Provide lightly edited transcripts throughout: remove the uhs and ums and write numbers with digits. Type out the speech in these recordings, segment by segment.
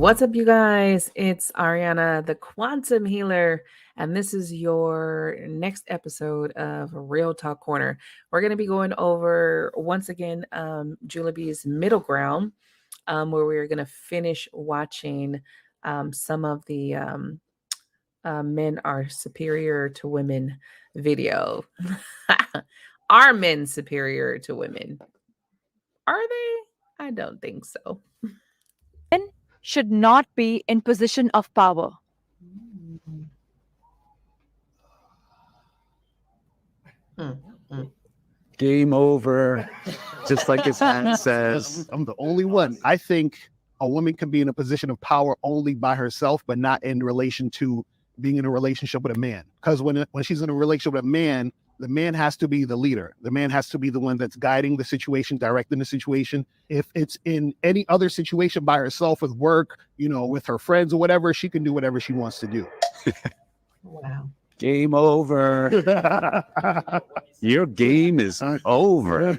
What's up, you guys? It's Ariana, the Quantum Healer, and this is your next episode of Real Talk Corner. We're going to be going over, once again, Julie B's Middle Ground, where we're going to finish watching some of the Men Are Superior to Women video. Are men superior to women? Are they? I don't think so. Men should not be in position of power. Game over. Just like his hat says. I'm the only one. I think a woman can be in a position of power only by herself, but not in relation to being in a relationship with a man. Because when she's in a relationship with a man, the man has to be the leader. The man has to be the one that's guiding the situation, directing the situation. If it's in any other situation by herself with work, with her friends or whatever, she can do whatever she wants to do. Wow. Game over. Your game is over.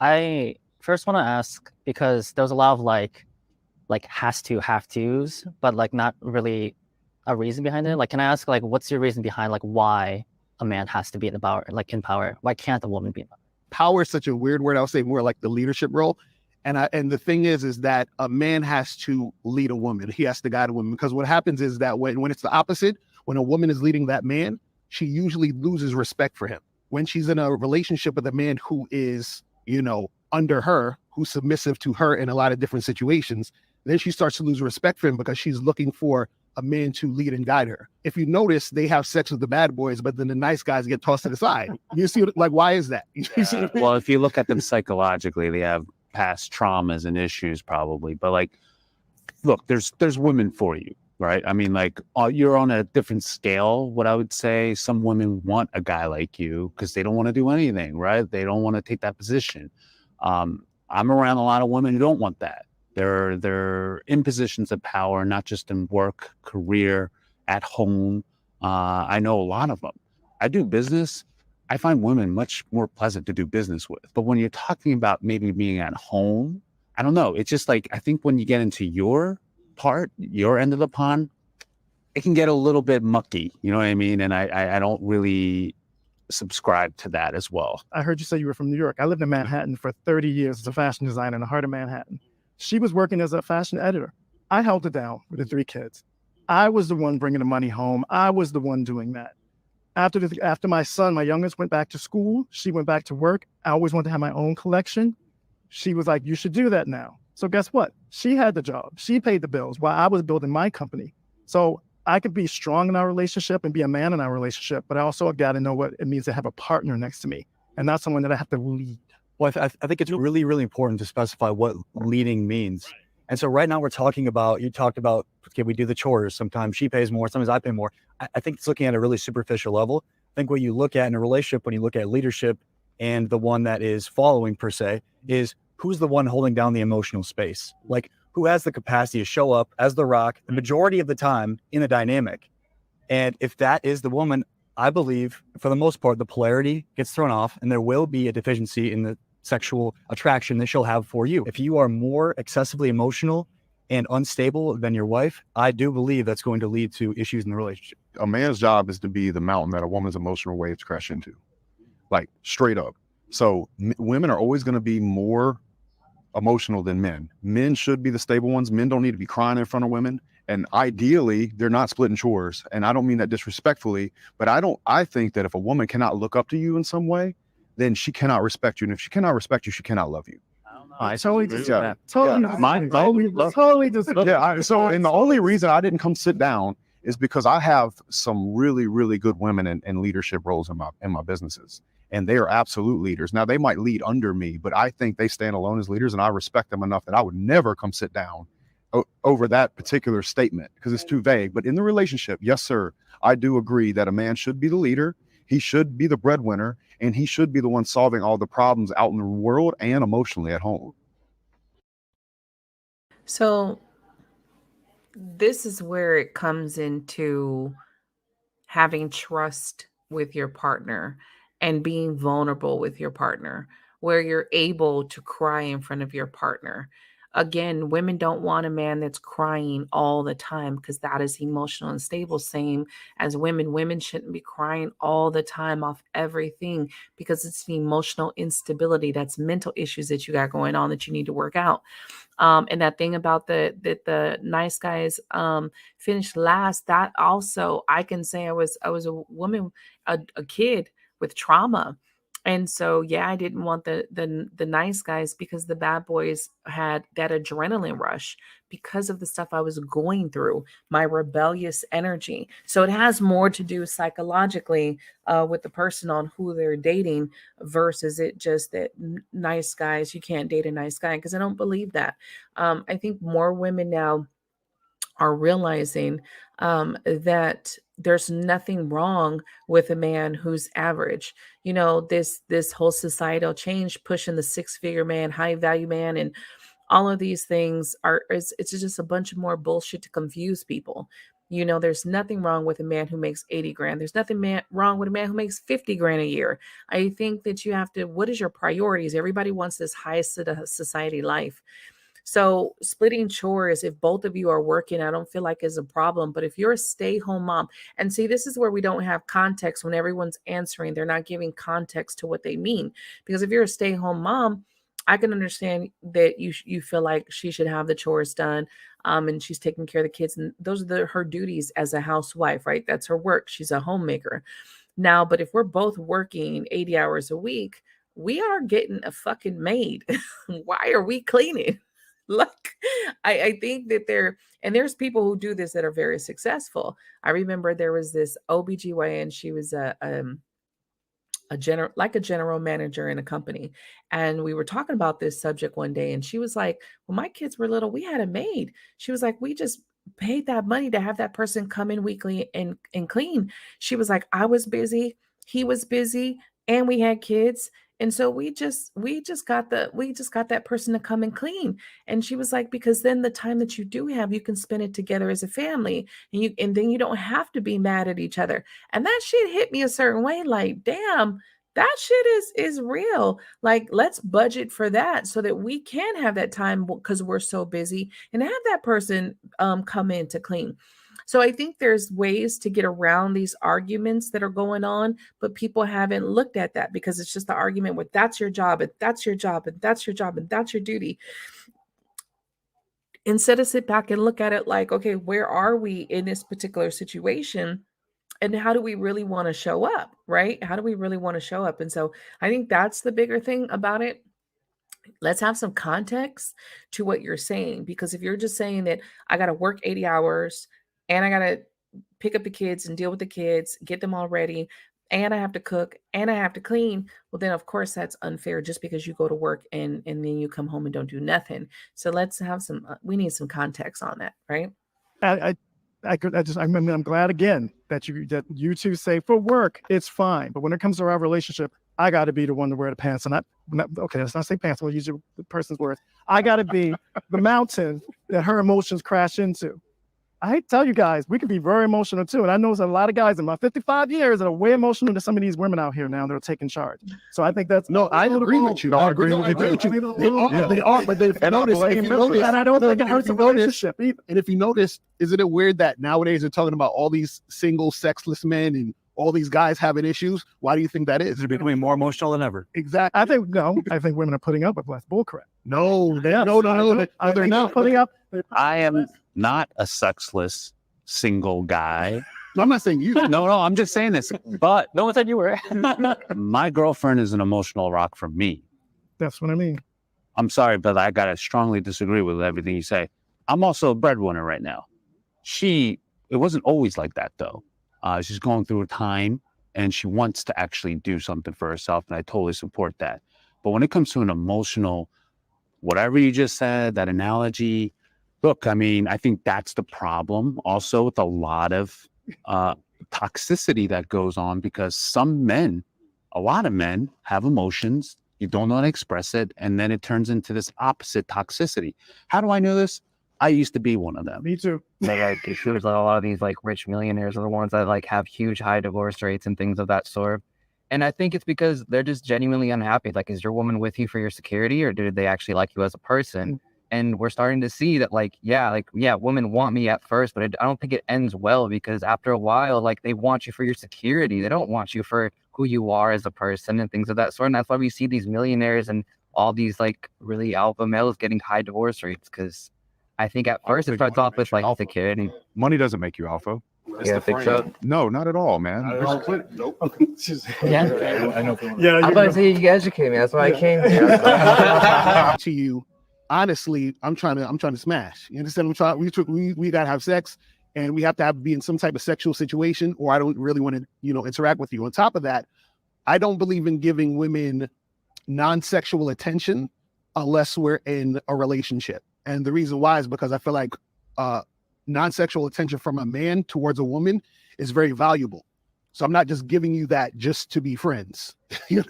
I first want to ask, because there's a lot of like has to, have to's, but like not really a reason behind it. Like, can I ask, like, what's your reason behind like why a man has to be in power? Why can't a woman be in power? Power is such a weird word. I'll say more like the leadership role. And the thing is that a man has to lead a woman. He has to guide a woman, because what happens is that when it's the opposite, when a woman is leading that man, she usually loses respect for him. When she's in a relationship with a man who is, under her, who's submissive to her in a lot of different situations, then she starts to lose respect for him because she's looking for a man to lead and guide her. If you notice, they have sex with the bad boys, but then the nice guys get tossed to the side. You see, like, why is that? Well, if you look at them psychologically, they have past traumas and issues probably. But like, look, there's women for you, right? I mean, like, you're on a different scale. What I would say, some women want a guy like you because they don't want to do anything, right? They don't want to take that position. I'm around a lot of women who don't want that. They're in positions of power, not just in work, career, at home. I know a lot of them. I do business. I find women much more pleasant to do business with. But when you're talking about maybe being at home, I don't know. It's just like, I think when you get into your part, your end of the pond, it can get a little bit mucky. You know what I mean? And I don't really subscribe to that as well. I heard you say you were from New York. I lived in Manhattan for 30 years as a fashion designer in the heart of Manhattan. She was working as a fashion editor. I held it down with the 3 kids. I was the one bringing the money home. I was the one doing that. After my son, my youngest, went back to school, she went back to work. I always wanted to have my own collection. She was like, you should do that now. So guess what? She had the job. She paid the bills while I was building my company. So I could be strong in our relationship and be a man in our relationship, but I also got to know what it means to have a partner next to me, and not someone that I have to lead. Well, I think it's really, really important to specify what leading means. And so right now you talked about, okay, we do the chores. Sometimes she pays more, sometimes I pay more. I think it's looking at a really superficial level. I think what you look at in a relationship, when you look at leadership and the one that is following per se, is who's the one holding down the emotional space? Like, who has the capacity to show up as the rock the majority of the time in a dynamic? And if that is the woman, I believe for the most part, the polarity gets thrown off and there will be a deficiency in the sexual attraction that she'll have for you. If you are more excessively emotional and unstable than your wife, I do believe that's going to lead to issues in the relationship. A man's job is to be the mountain that a woman's emotional waves crash into, like straight up. So women are always going to be more emotional than men. Men should be the stable ones. Men don't need to be crying in front of women. And ideally, they're not splitting chores. And I don't mean that disrespectfully, but I think that if a woman cannot look up to you in some way, then she cannot respect you. And if she cannot respect you, she cannot love you. I totally just Yeah. totally just Yeah. So, and the only reason I didn't come sit down is because I have some really, really good women in leadership roles in my businesses. And they are absolute leaders. Now, they might lead under me, but I think they stand alone as leaders, and I respect them enough that I would never come sit down over that particular statement because it's too vague. But in the relationship, yes, sir, I do agree that a man should be the leader. He should be the breadwinner, and he should be the one solving all the problems out in the world and emotionally at home. So this is where it comes into having trust with your partner and being vulnerable with your partner. where you're able to cry in front of your partner. Again, women don't want a man that's crying all the time because that is emotional unstable. Same as women. Women shouldn't be crying all the time off everything because it's the emotional instability. That's mental issues that you got going on that you need to work out. And that thing about the nice guys finished last, that also I can say I was a woman, a kid with trauma. And so yeah, I didn't want the nice guys because the bad boys had that adrenaline rush because of the stuff I was going through, my rebellious energy. So it has more to do psychologically with the person on who they're dating versus it just that nice guys, you can't date a nice guy, because I don't believe that. I think more women now are realizing that there's nothing wrong with a man who's average. You know, this whole societal change pushing the six-figure man, high value man, and all of these things are it's just a bunch of more bullshit to confuse people. You know, there's nothing wrong with a man who makes 80 grand. There's nothing wrong with a man who makes 50 grand a year. I think that you have to, what is your priorities? Everybody wants this high society life. So splitting chores, if both of you are working, I don't feel like is a problem. But if you're a stay-home mom, and see, this is where we don't have context when everyone's answering, they're not giving context to what they mean. Because if you're a stay-home mom, I can understand that you feel like she should have the chores done, and she's taking care of the kids, and those are her duties as a housewife, right? That's her work. She's a homemaker. Now, but if we're both working 80 hours a week, we are getting a fucking maid. Why are we cleaning? Like, I think that there's people who do this that are very successful. I remember there was this OBGYN. She was a general manager in a company, and we were talking about this subject one day, and she was like, when my kids were little, we had a maid. She was like, we just paid that money to have that person come in weekly and clean. She was like, I was busy, he was busy, and we had kids, and so we just got that person to come and clean. And she was like, because then the time that you do have, you can spend it together as a family, and then you don't have to be mad at each other. And that shit hit me a certain way, like, damn, that shit is real. Like, let's budget for that so that we can have that time because we're so busy, and have that person come in to clean. So I think there's ways to get around these arguments that are going on, but people haven't looked at that because it's just the argument with that's your job, and that's your job, and that's your job, and that's your duty. Instead of sit back and look at it like, okay, where are we in this particular situation? And how do we really want to show up, right? How do we really want to show up? And so I think that's the bigger thing about it. Let's have some context to what you're saying, because if you're just saying that I got to work 80 hours and I got to pick up the kids and deal with the kids, get them all ready, and I have to cook and I have to clean, well, then of course that's unfair just because you go to work and then you come home and don't do nothing. So let's have some, we need some context on that, right? I'm glad again that you two say for work it's fine, but when it comes to our relationship, I got to be the one to wear the pants, and okay, let's not say pants. We'll use the person's words. I got to be the mountain that her emotions crash into. I tell you guys, we can be very emotional too, and I know there's a lot of guys in my 55 years that are way emotional than some of these women out here now that are taking charge. So I think that's I agree with you. I agree with you. They are, but they've noticed, and I don't think it hurts the relationship either. And if you notice, isn't it weird that nowadays they're talking about all these single, sexless men and all these guys having issues? Why do you think that is? They're becoming more emotional than ever. Exactly. I think women are putting up with less bullcrap. No, They're not putting up. I am not a sexless single guy. No, I'm not saying you. No, I'm just saying this. But No one said you were. my girlfriend is an emotional rock for me. That's what I mean. I'm sorry, but I gotta strongly disagree with everything you say. I'm also a breadwinner right now. It wasn't always like that though. She's going through a time and she wants to actually do something for herself, and I totally support that. But when it comes to an emotional, whatever you just said, that analogy, look, I mean, I think that's the problem also with a lot of toxicity that goes on, because a lot of men have emotions. You don't know how to express it, and then it turns into this opposite toxicity. How do I know this? I used to be one of them. Me too. It feels like a lot of these like rich millionaires are the ones that like have huge high divorce rates and things of that sort. And I think it's because they're just genuinely unhappy. Like, is your woman with you for your security, or did they actually like you as a person? And we're starting to see that, yeah, women want me at first, but I don't think it ends well, because after a while, like, they want you for your security. They don't want you for who you are as a person and things of that sort. And that's why we see these millionaires and all these like really alpha males getting high divorce rates, because I think at first it starts off with like security. Money doesn't make you alpha. It's the think so? No, not at all, man. Nope. Yeah. I know. Yeah, I'm about to say you educate me. That's why I came here. To you, honestly, I'm trying to smash. You understand? We gotta have sex, and we have to be in some type of sexual situation, or I don't really want to, interact with you. On top of that, I don't believe in giving women non-sexual attention unless we're in a relationship. And the reason why is because I feel like non-sexual attention from a man towards a woman is very valuable. So I'm not just giving you that just to be friends.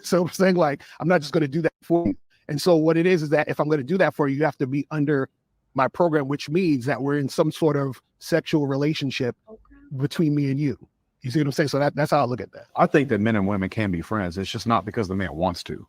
So I'm saying, like, I'm not just going to do that for you. And so what it is that if I'm going to do that for you, you have to be under my program, which means that we're in some sort of sexual relationship between me and you. You see what I'm saying? So that's how I look at that. I think that men and women can be friends. It's just not because the man wants to.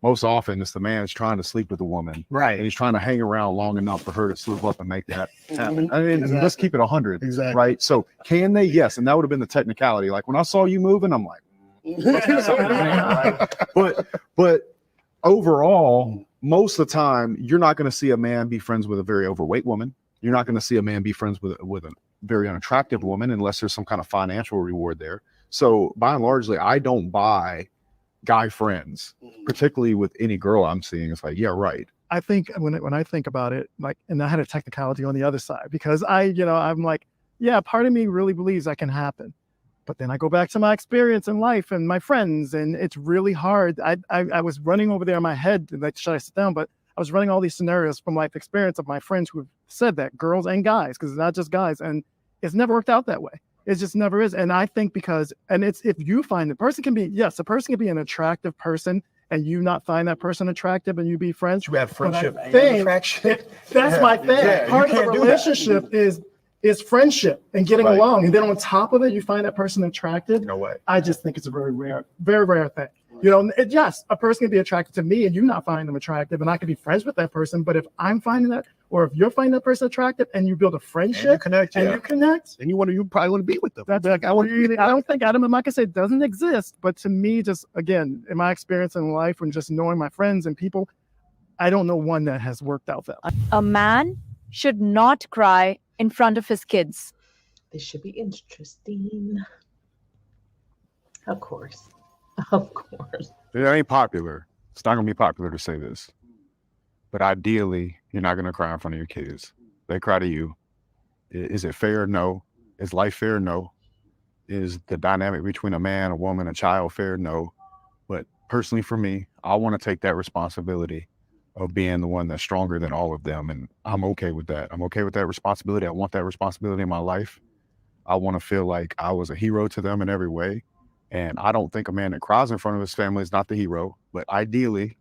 Most often, it's the man is trying to sleep with the woman, right? And he's trying to hang around long enough for her to slip up and make that happen. I mean, Exactly. let's keep it 100, Exactly. right? So, can they? Yes, and that would have been the technicality. Like when I saw you moving, I'm like, let's do something, man, right? But overall, most of the time, you're not going to see a man be friends with a very overweight woman. You're not going to see a man be friends with a very unattractive woman unless there's some kind of financial reward there. So, by and largely, I don't buy guy friends, particularly with any girl I'm seeing. It's like, yeah, right. I think when I think about it, like, and I had a technicality on the other side, because I'm like, yeah, part of me really believes that can happen. But then I go back to my experience in life and my friends, and it's really hard. I was running over there in my head, like, should I sit down? But I was running all these scenarios from life experience of my friends who have said that, girls and guys, because it's not just guys. And it's never worked out that way. It just never is. And I think it's if you find the person can be, yes, a person can be an attractive person and you not find that person attractive and you be friends. You have friendship and think attraction. That's my thing. Yeah, Part of the relationship is friendship and getting along. And then on top of it, you find that person attractive. No way. I just think it's a very rare thing. Yes, a person can be attracted to me and you not find them attractive, and I could be friends with that person. But if I'm finding that, or if you're finding that person attractive and you build a friendship you connect, and you probably want to be with them. That's like, I don't think Adam and Micah say it doesn't exist, but to me, just again, in my experience in life and just knowing my friends and people, I don't know one that has worked out that way. A man should not cry in front of his kids. This should be interesting. Of course. Of course. It ain't popular. It's not going to be popular to say this. But ideally, you're not going to cry in front of your kids. They cry to you. Is it fair? No. Is life fair? No. Is the dynamic between a man, a woman, a child fair? No. But personally for me, I want to take that responsibility of being the one that's stronger than all of them. And I'm okay with that. I'm okay with that responsibility. I want that responsibility in my life. I want to feel like I was a hero to them in every way. And I don't think a man that cries in front of his family is not the hero. But ideally,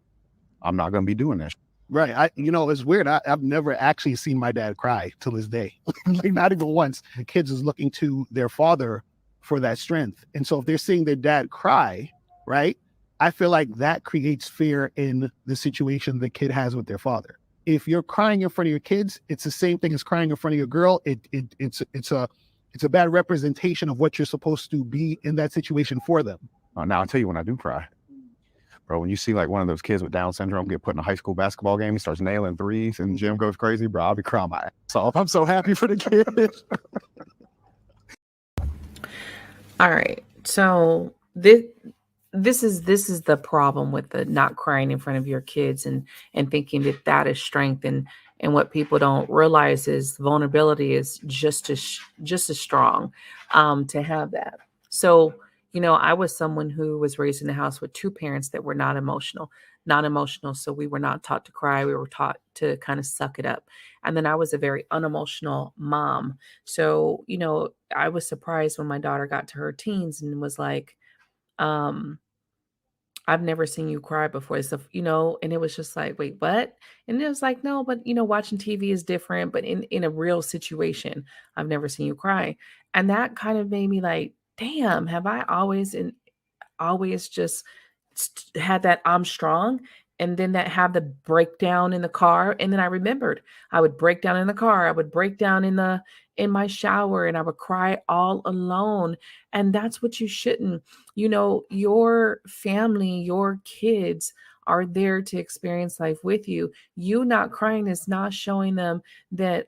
I'm not going to be doing that. Right. It's weird. I've never actually seen my dad cry till this day. Like, not even once. The kids is looking to their father for that strength. And so if they're seeing their dad cry, right, I feel like that creates fear in the situation the kid has with their father. If you're crying in front of your kids, it's the same thing as crying in front of your girl. It's a bad representation of what you're supposed to be in that situation for them. Now I'll tell you when I do cry. Bro, when you see like one of those kids with Down syndrome get put in a high school basketball game, he starts nailing threes and the gym goes crazy, bro, I'll be crying my ass off. I'm so happy for the kids. All right. So this is the problem with the not crying in front of your kids and thinking that is strength, and what people don't realize is vulnerability is just as strong to have that. So I was someone who was raised in a house with two parents that were not emotional. So we were not taught to cry. We were taught to kind of suck it up. And then I was a very unemotional mom. So, I was surprised when my daughter got to her teens and was like, I've never seen you cry before. So, and it was just like, wait, what? And it was like, no, but watching TV is different, but in a real situation, I've never seen you cry. And that kind of made me like, damn, have I always always just had that I'm strong, and then that have the breakdown in the car. And then I remembered I would break down in the car, I would break down in my shower, and I would cry all alone. And that's what you shouldn't. Your family, your kids are there to experience life with you. You not crying is not showing them that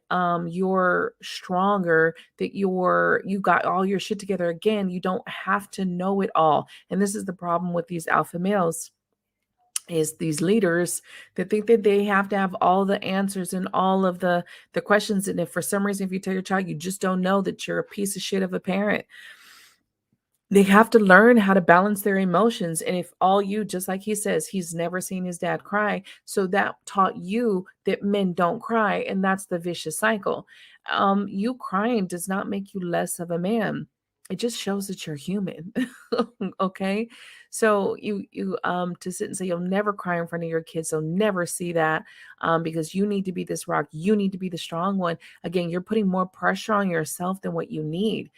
you're stronger, that you got all your shit together. Again, you don't have to know it all. And this is the problem with these alpha males, is these leaders that think that they have to have all the answers and all of the questions. And if for some reason, if you tell your child you just don't know, that you're a piece of shit of a parent. They have to learn how to balance their emotions. And if all you, just like he says, he's never seen his dad cry. So that taught you that men don't cry. And that's the vicious cycle. You crying does not make you less of a man. It just shows that you're human. Okay. So you to sit and say you'll never cry in front of your kids, they'll never see that, because you need to be this rock, you need to be the strong one. Again, you're putting more pressure on yourself than what you need.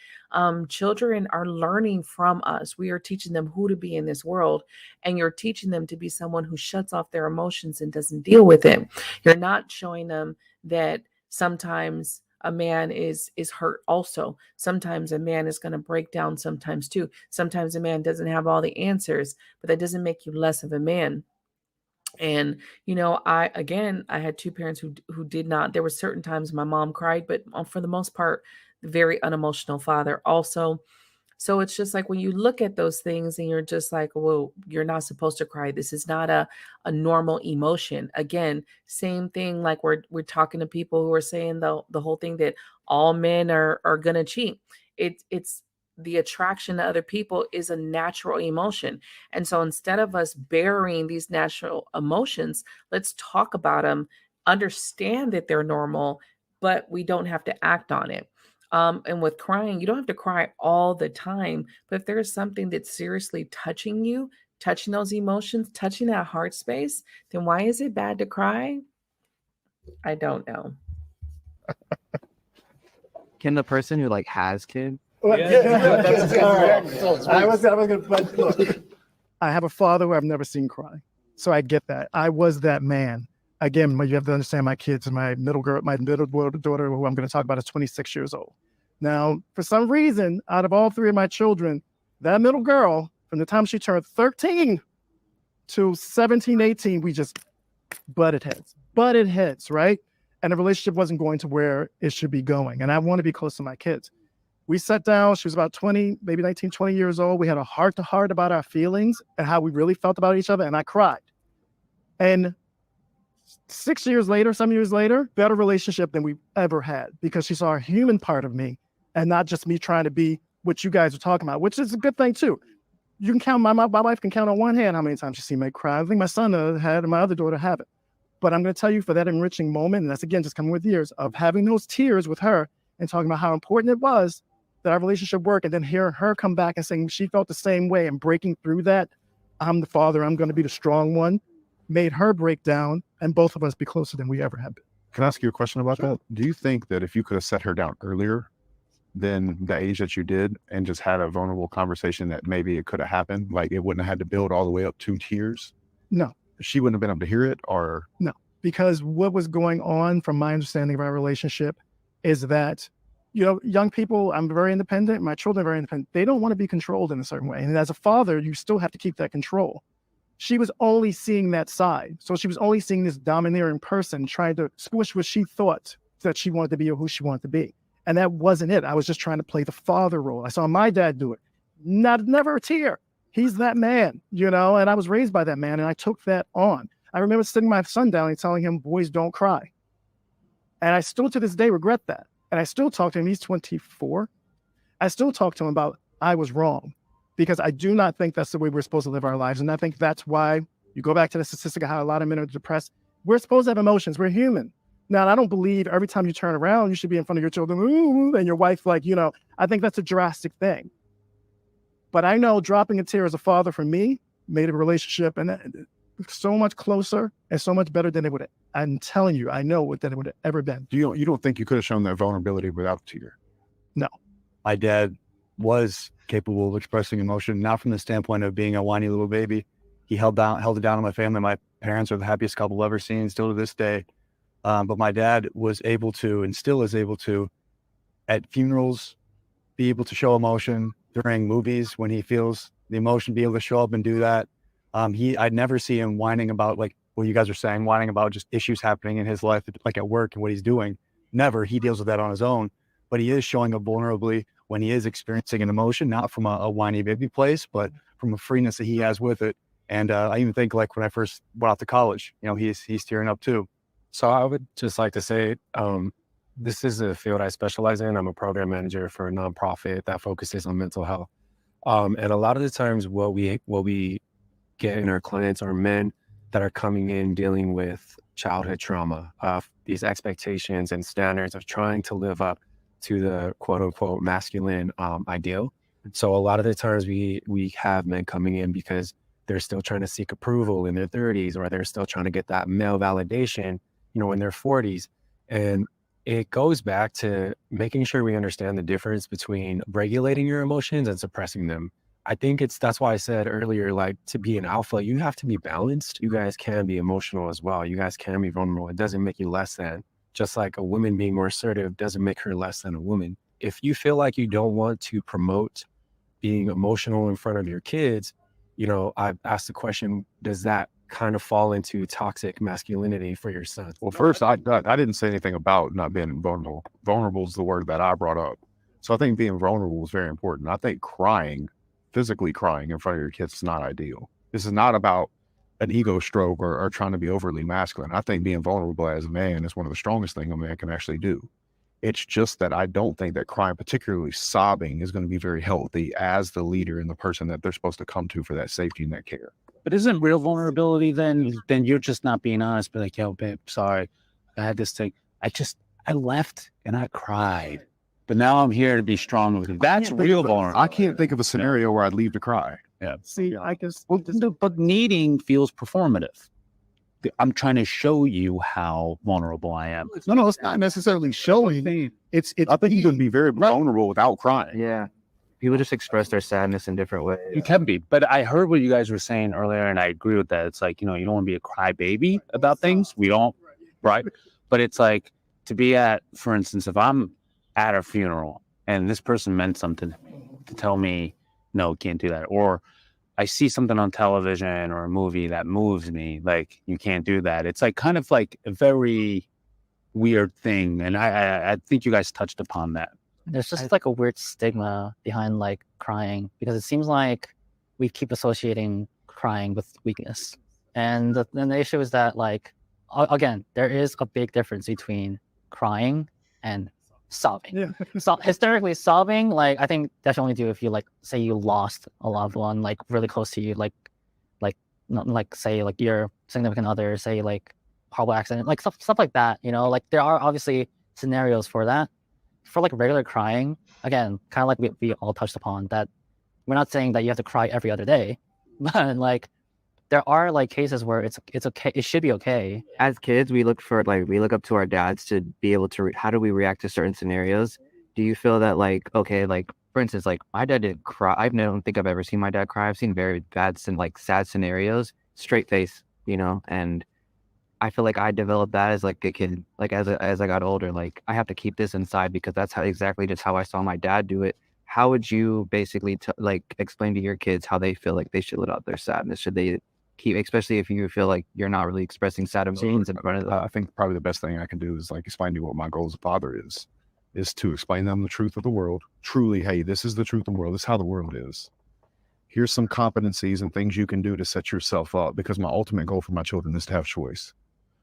Children are learning from us. We are teaching them who to be in this world, and you're teaching them to be someone who shuts off their emotions and doesn't deal with it. You're not showing them that sometimes a man is hurt also. Sometimes a man is going to break down sometimes too. Sometimes a man doesn't have all the answers, but that doesn't make you less of a man. And I had two parents who did not. There were certain times my mom cried, but for the most part, very unemotional father also. So it's just like when you look at those things and you're just like, well, you're not supposed to cry. This is not a normal emotion. Again, same thing, like we're talking to people who are saying the whole thing that all men are gonna cheat. It's the attraction to other people is a natural emotion. And so instead of us burying these natural emotions, let's talk about them, understand that they're normal, but we don't have to act on it. And with crying, you don't have to cry all the time. But if there's something that's seriously touching you, touching those emotions, touching that heart space, then why is it bad to cry? I don't know. Can the person who like has kids? That's exactly. I was gonna, but look, I have a father who I've never seen cry, so I get that. I was that man. Again, you have to understand my kids. My middle daughter, who I'm going to talk about, is 26 years old. Now, for some reason, out of all three of my children, that middle girl, from the time she turned 13 to 17, 18, we just butted heads, right? And the relationship wasn't going to where it should be going. And I want to be close to my kids. We sat down, she was about 20, maybe 19, 20 years old. We had a heart to heart about our feelings and how we really felt about each other. And I cried. And 6 years later, some years later, better relationship than we've ever had, because she saw a human part of me and not just me trying to be what you guys are talking about, which is a good thing too. You can count, my wife can count on one hand how many times she's seen me cry. I think my son had and my other daughter haven't. But I'm going to tell you, for that enriching moment, and that's again just coming with years of having those tears with her and talking about how important it was that our relationship work, and then hearing her come back and saying she felt the same way and breaking through that. I'm the father, I'm going to be the strong one, made her break down and both of us be closer than we ever have been. Can I ask you a question about that? Do you think that if you could have set her down earlier than the age that you did and just had a vulnerable conversation, that maybe it could have happened? Like it wouldn't have had to build all the way up to tears? No. She wouldn't have been able to hear it? Or no, because what was going on, from my understanding of our relationship, is that, young people, I'm very independent, my children are very independent. They don't want to be controlled in a certain way. And as a father, you still have to keep that control. She was only seeing that side. So she was only seeing this domineering person trying to squish what she thought that she wanted to be or who she wanted to be. And that wasn't it. I was just trying to play the father role. I saw my dad do it. Never a tear. He's that man, and I was raised by that man, and I took that on. I remember sitting my son down and telling him, boys don't cry. And I still to this day regret that. And I still talk to him. He's 24. I still talk to him about I was wrong, because I do not think that's the way we're supposed to live our lives. And I think that's why you go back to the statistic of how a lot of men are depressed. We're supposed to have emotions. We're human. Now, I don't believe every time you turn around, you should be in front of your children, ooh, and your wife, I think that's a drastic thing. But I know dropping a tear as a father for me made a relationship and so much closer and so much better than it would. I'm telling you, I know than it would have ever been. you don't think you could have shown that vulnerability without a tear? No. My dad was capable of expressing emotion, not from the standpoint of being a whiny little baby. He held it down on my family. My parents are the happiest couple I've ever seen, still to this day. But my dad was able to, and still is able to, at funerals, be able to show emotion. During movies, when he feels the emotion, be able to show up and do that. I'd never see him whining about, like what you guys are saying, whining about just issues happening in his life, like at work and what he's doing. Never. He deals with that on his own. But he is showing up vulnerably when he is experiencing an emotion, not from a whiny baby place, but from a freeness that he has with it. And I even think, like, when I first went off to college, he's tearing up too. So I would just like to say, this is a field I specialize in. I'm a program manager for a nonprofit that focuses on mental health. And a lot of the times what we get in our clients are men that are coming in dealing with childhood trauma, these expectations and standards of trying to live up to the quote unquote masculine ideal. So a lot of the times we have men coming in because they're still trying to seek approval in their 30s, or they're still trying to get that male validation, in their 40s. And it goes back to making sure we understand the difference between regulating your emotions and suppressing them. I think that's why I said earlier, like, to be an alpha, you have to be balanced. You guys can be emotional as well. You guys can be vulnerable. It doesn't make you less than. Just like a woman being more assertive doesn't make her less than a woman. If you feel like you don't want to promote being emotional in front of your kids, I've asked the question, does that kind of fall into toxic masculinity for your son? Well, first, I didn't say anything about not being vulnerable. Vulnerable is the word that I brought up. So I think being vulnerable is very important. I think physically crying in front of your kids is not ideal. This is not about an ego stroke or trying to be overly masculine. I think being vulnerable as a man is one of the strongest things a man can actually do. It's just that I don't think that crying, particularly sobbing, is going to be very healthy as the leader and the person that they're supposed to come to for that safety and that care. But isn't real vulnerability then you're just not being honest, but like, yo, babe, sorry, I had this thing. I left and I cried, but now I'm here to be strong with you. That's real vulnerability. I can't think of a scenario where I'd leave to cry. Yeah. See, I guess. But needing feels performative. I'm trying to show you how vulnerable I am. No, it's not necessarily showing. It's I think you can be very vulnerable without crying. Yeah. People just express their sadness in different ways. You can be, but I heard what you guys were saying earlier, and I agree with that. It's like, you don't want to be a crybaby about things. We don't, right? But it's like to be for instance, if I'm at a funeral and this person meant something to tell me, no, can't do that. Or I see something on television or a movie that moves me, like, you can't do that. It's like kind of like a very weird thing. And I think you guys touched upon that. There's just like a weird stigma behind like crying, because it seems like we keep associating crying with weakness. And the issue is that, like, again, there is a big difference between crying and sobbing. Yeah. So hysterically sobbing, like, I think that should only do if you, like, say you lost a loved one, like really close to you, like say like your significant other, say like horrible accident, like stuff like that. Like there are obviously scenarios for that. For like regular crying, again, kind of like we all touched upon, that we're not saying that you have to cry every other day, but like there are like cases where it's okay, it should be okay. As kids, we look up to our dads to be able to how do we react to certain scenarios. Do you feel that, like, okay, like for instance, like my dad didn't cry. I don't think I've ever seen my dad cry. I've seen very bad sad scenarios, straight face, and I feel like I developed that as like a kid. Like as I got older, like I have to keep this inside because that's exactly just how I saw my dad do it. How would you basically explain to your kids how they feel like they should let out their sadness? Should they keep, especially if you feel like you're not really expressing sad emotions in front of them? I think probably the best thing I can do is like explain to you what my goal as a father is to explain them the truth of the world. Truly, hey, this is the truth of the world. This is how the world is. Here's some competencies and things you can do to set yourself up, because my ultimate goal for my children is to have choice.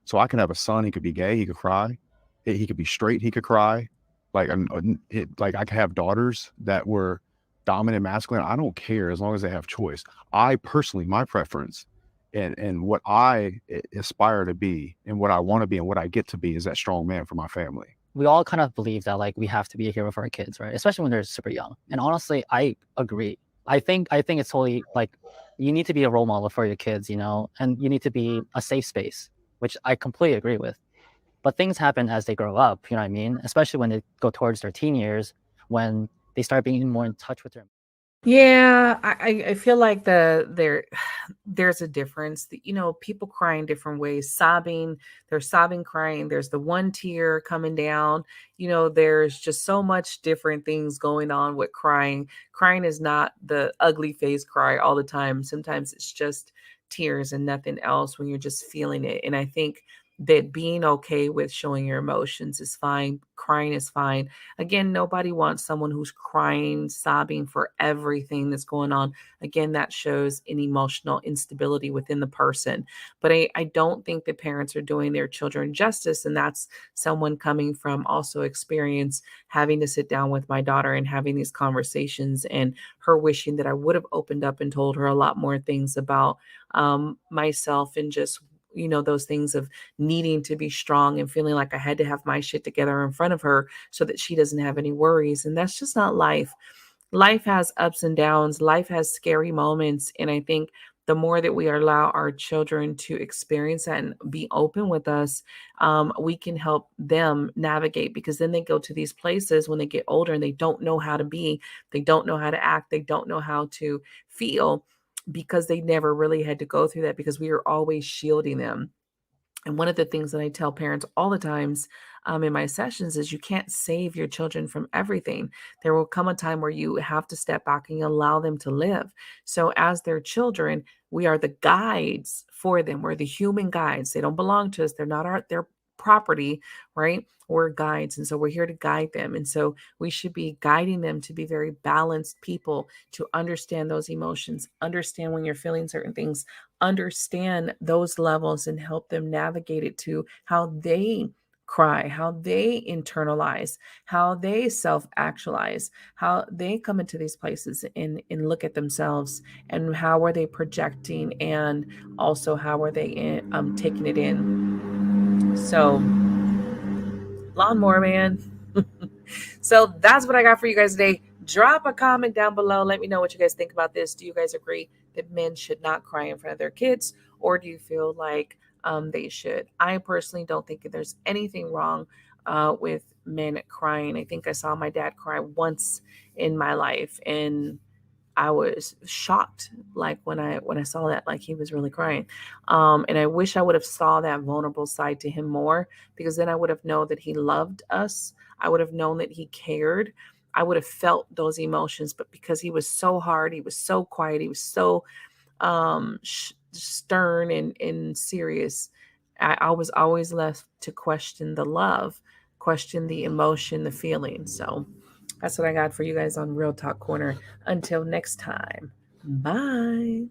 So I can have a son, he could be gay, he could cry. He could be straight, he could cry. Like I could have daughters that were dominant masculine. I don't care as long as they have choice. I personally, my preference and what I aspire to be and what I want to be and what I get to be is that strong man for my family. We all kind of believe that, like, we have to be a hero for our kids, right? Especially when they're super young. And honestly, I agree. I think it's totally, like, you need to be a role model for your kids, and you need to be a safe space, which I completely agree with. But things happen as they grow up, you know what I mean? Especially when they go towards their teen years, when they start being more in touch with their. Yeah, I feel like there's a difference. You know, people cry in different ways. Sobbing, there's sobbing, crying. There's the one tear coming down. You know, there's just so much different things going on with crying. Crying is not the ugly face cry all the time. Sometimes it's just tears and nothing else when you're just feeling it. And I think that being okay with showing your emotions is fine. Crying is fine. Again, nobody wants someone who's crying, sobbing for everything that's going on. Again, that shows an emotional instability within the person. But I don't think that parents are doing their children justice. And that's someone coming from also experience having to sit down with my daughter and having these conversations, and her wishing that I would have opened up and told her a lot more things about myself, and just, you know, those things of needing to be strong and feeling like I had to have my shit together in front of her so that she doesn't have any worries. And that's just not life. Life has ups and downs. Life has scary moments. And I think the more that we allow our children to experience that and be open with us, we can help them navigate, because then they go to these places when they get older and they don't know how to be, they don't know how to act, they don't know how to feel, because they never really had to go through that, because we are always shielding them. And one of the things that I tell parents all the times in my sessions is you can't save your children from everything. There will come a time where you have to step back and allow them to live. So, as their children, we are the guides for them. We're the human guides. They don't belong to us. They're not their property, right? We're guides. And so we're here to guide them. And so we should be guiding them to be very balanced people, to understand those emotions, understand when you're feeling certain things, understand those levels, and help them navigate it to how they cry, how they internalize, how they self-actualize, how they come into these places and look at themselves, and how are they projecting, and also how are they taking it in. So, lawnmower man. So that's what I got for you guys today. Drop a comment down below. Let me know what you guys think about this. Do you guys agree that men should not cry in front of their kids, or do you feel like they should? I personally don't think that there's anything wrong with men crying. I think I saw my dad cry once in my life, and I was shocked, like when I saw that, like he was really crying. And I wish I would have saw that vulnerable side to him more, because then I would have known that he loved us. I would have known that he cared. I would have felt those emotions. But because he was so hard, he was so quiet, he was so stern and serious, I was always left to question the love, question the emotion, the feeling. So that's what I got for you guys on Real Talk Corner. Until next time, bye.